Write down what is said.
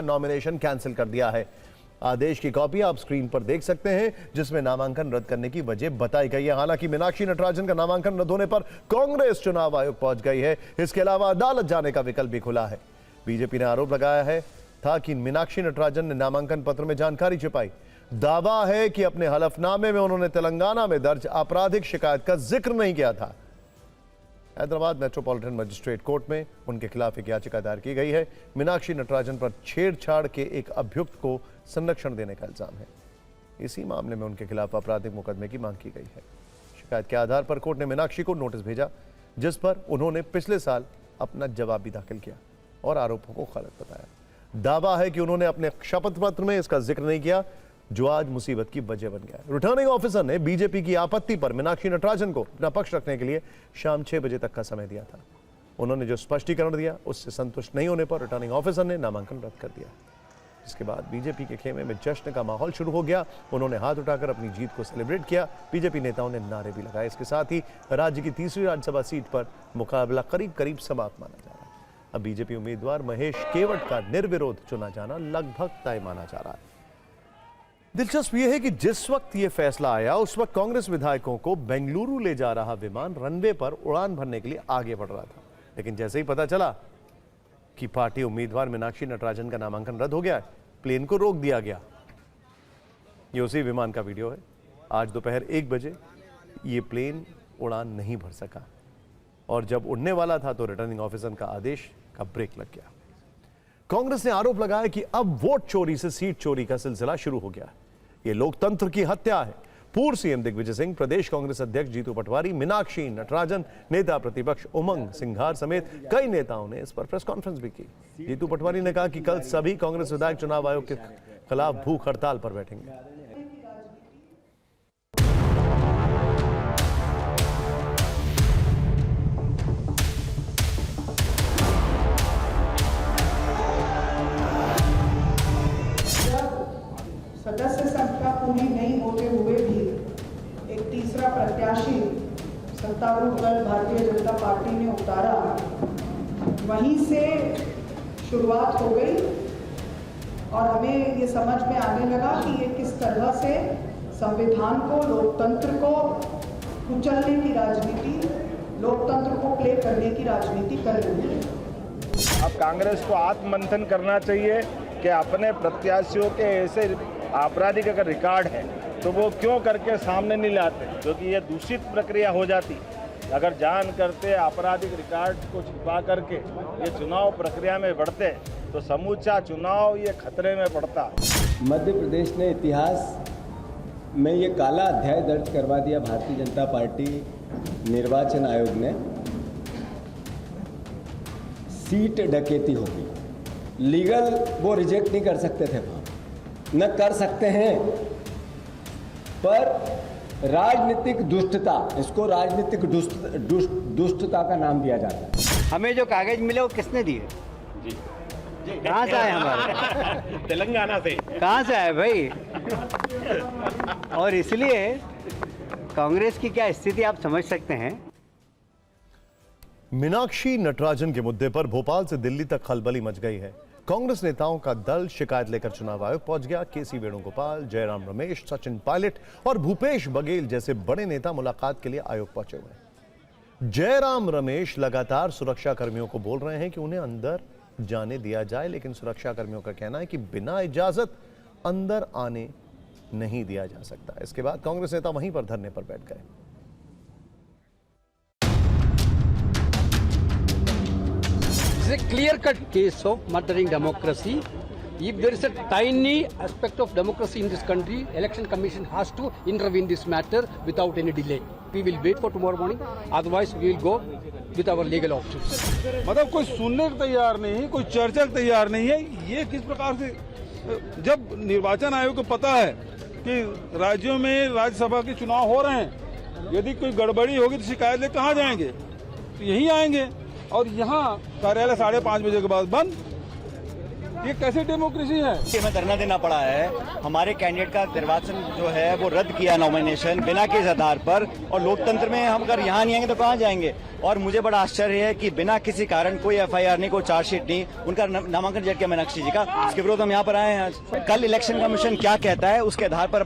Nomination cancel कर दिया है। आदेश की कॉपी आप स्क्रीन पर देख सकते हैं, जिसमें नामांकन रद्द करने की वजह बताई गई है। हालांकि मीनाक्षी नटराजन का नामांकन रद्द होने पर कांग्रेस चुनाव आयोग पहुंच गई है। इसके अलावा अदालत जाने का विकल्प भी खुला है। बीजेपी ने आरोप लगाया है था कि मीनाक्षी नटराजन ने नामांकन पत्र में जानकारी छिपाई। दावा है कि अपने हलफनामे में उन्होंने तेलंगाना में दर्ज आपराधिक शिकायत का जिक्र नहीं किया था। हैदराबाद मेट्रोपॉलिटन मजिस्ट्रेट कोर्ट में उनके खिलाफ एक याचिका दायर की गई है। मीनाक्षी नटराजन पर छेड़छाड़ के एक अभियुक्त को संरक्षण देने का इल्जाम है। इसी मामले में उनके खिलाफ आपराधिक मुकदमे की मांग की गई है। शिकायत के आधार पर कोर्ट ने मीनाक्षी को नोटिस भेजा, जिस पर उन्होंने पिछले साल अपना जवाब भी दाखिल किया और आरोपों को गलत बताया। दावा है कि उन्होंने अपने शपथ पत्र में इसका जिक्र नहीं किया, जो आज मुसीबत की वजह बन गया। रिटर्निंग ऑफिसर ने बीजेपी की आपत्ति पर मीनाक्षी नटराजन को अपना पक्ष रखने के लिए शाम 6 बजे तक का समय दिया था। उन्होंने जो स्पष्टीकरण दिया, उससे संतुष्ट नहीं होने पर रिटर्निंग ऑफिसर ने नामांकन रद्द कर दिया। इसके बाद बीजेपी के खेमे में जश्न का माहौल शुरू हो गया। उन्होंने हाथ उठाकर अपनी जीत को सेलिब्रेट किया। बीजेपी नेताओं ने नारे भी लगाए। इसके साथ ही राज्य की तीसरी राज्यसभा सीट पर मुकाबला करीब करीब समाप्त माना जा रहा है। अब बीजेपी उम्मीदवार महेश केवट का निर्विरोध चुना जाना लगभग तय माना जा रहा है। दिलचस्प यह है कि जिस वक्त यह फैसला आया, उस वक्त कांग्रेस विधायकों को बेंगलुरु ले जा रहा विमान रनवे पर उड़ान भरने के लिए आगे बढ़ रहा था। लेकिन जैसे ही पता चला कि पार्टी उम्मीदवार मीनाक्षी नटराजन का नामांकन रद्द हो गया है, प्लेन को रोक दिया गया। ये उसी विमान का वीडियो है। आज दोपहर 1 बजे ये प्लेन उड़ान नहीं भर सका और जब उड़ने वाला था तो रिटर्निंग ऑफिसर का आदेश का ब्रेक लग गया। कांग्रेस ने आरोप लगाया कि अब वोट चोरी से सीट चोरी का सिलसिला शुरू हो गया है। ये लोकतंत्र की हत्या है। पूर्व सीएम दिग्विजय सिंह, प्रदेश कांग्रेस अध्यक्ष जीतू पटवारी, मीनाक्षी नटराजन, नेता प्रतिपक्ष उमंग सिंघार समेत कई नेताओं ने इस पर प्रेस कॉन्फ्रेंस भी की। जीतू पटवारी ने कहा कि कल सभी कांग्रेस विधायक चुनाव आयोग के खिलाफ भूख हड़ताल पर बैठेंगे। सदस्य संख्या पूरी नहीं होते हुए भी एक तीसरा प्रत्याशी सत्तारूढ़ दल भारतीय जनता पार्टी ने उतारा, वहीं से शुरुआत हो गई और हमें ये समझ में आने लगा कि ये किस तरह से संविधान को, लोकतंत्र को कुचलने की राजनीति, लोकतंत्र को प्ले करने की राजनीति कर रही है। अब कांग्रेस को आत्ममंथन करना चाहिए कि अपने प्रत्याशियों के ऐसे आपराधिक अगर रिकॉर्ड है तो वो क्यों करके सामने नहीं लाते, क्योंकि ये दूषित प्रक्रिया हो जाती। अगर जान करते आपराधिक रिकॉर्ड को छिपा करके ये चुनाव प्रक्रिया में बढ़ते तो समूचा चुनाव ये खतरे में पड़ता। मध्य प्रदेश ने इतिहास में ये काला अध्याय दर्ज करवा दिया। भारतीय जनता पार्टी निर्वाचन आयोग ने सीट डकैती होगी, लीगल वो रिजेक्ट नहीं कर सकते थे, न कर सकते हैं, पर राजनीतिक दुष्टता, इसको राजनीतिक दुष्टता का नाम दिया जाता है। हमें जो कागज मिले वो किसने दिए? जी कहाँ से आए हमारे? तेलंगाना से। कहाँ से आए भाई? और इसलिए कांग्रेस की क्या स्थिति आप समझ सकते हैं। मीनाक्षी नटराजन के मुद्दे पर भोपाल से दिल्ली तक खलबली मच गई है। कांग्रेस नेताओं का दल शिकायत लेकर चुनाव आयोग पहुंच गया। केसी वेणुगोपाल, जयराम रमेश, सचिन पायलट और भूपेश बघेल जैसे बड़े नेता मुलाकात के लिए आयोग पहुंचे हुए हैं। जयराम रमेश लगातार सुरक्षा कर्मियों को बोल रहे हैं कि उन्हें अंदर जाने दिया जाए, लेकिन सुरक्षा कर्मियों का कहना है कि बिना इजाजत अंदर आने नहीं दिया जा सकता। इसके बाद कांग्रेस नेता वहीं पर धरने पर बैठ गए। It's a clear-cut case of murdering democracy. If there is a tiny aspect of democracy in this country, Election Commission has to intervene this matter without any delay. We will wait for tomorrow morning. Otherwise, we will go with our legal options. मतलब कोई सुनने को तैयार नहीं है, कोई चर्चा को तैयार नहीं है। ये किस प्रकार से, जब निर्वाचन आयोग को पता है कि राज्यों में राज्यसभा के चुनाव हो रहे हैं, यदि कोई गड़बड़ी होगी तो शिकायत ले कहाँ जाएंगे? तो यहीं आएंगे और यहाँ कार्यालय 5:30 बजे के बाद बंद। ये कैसे डेमोक्रेसी है? हमें धरना देना पड़ा है। हमारे कैंडिडेट का निर्वाचन जो है वो रद्द किया, नॉमिनेशन बिना किस आधार पर, और लोकतंत्र में हम अगर यहाँ नहीं आएंगे तो कहाँ जाएंगे? और मुझे बड़ा आश्चर्य है कि बिना किसी कारण कोई FIR नहीं, कोई चार्जशीट नहीं, उनका नामांकन जज किया मीनाक्षी जी का, इसके विरोध हम यहाँ पर आए हैं आज। कल इलेक्शन कमीशन क्या कहता है उसके आधार पर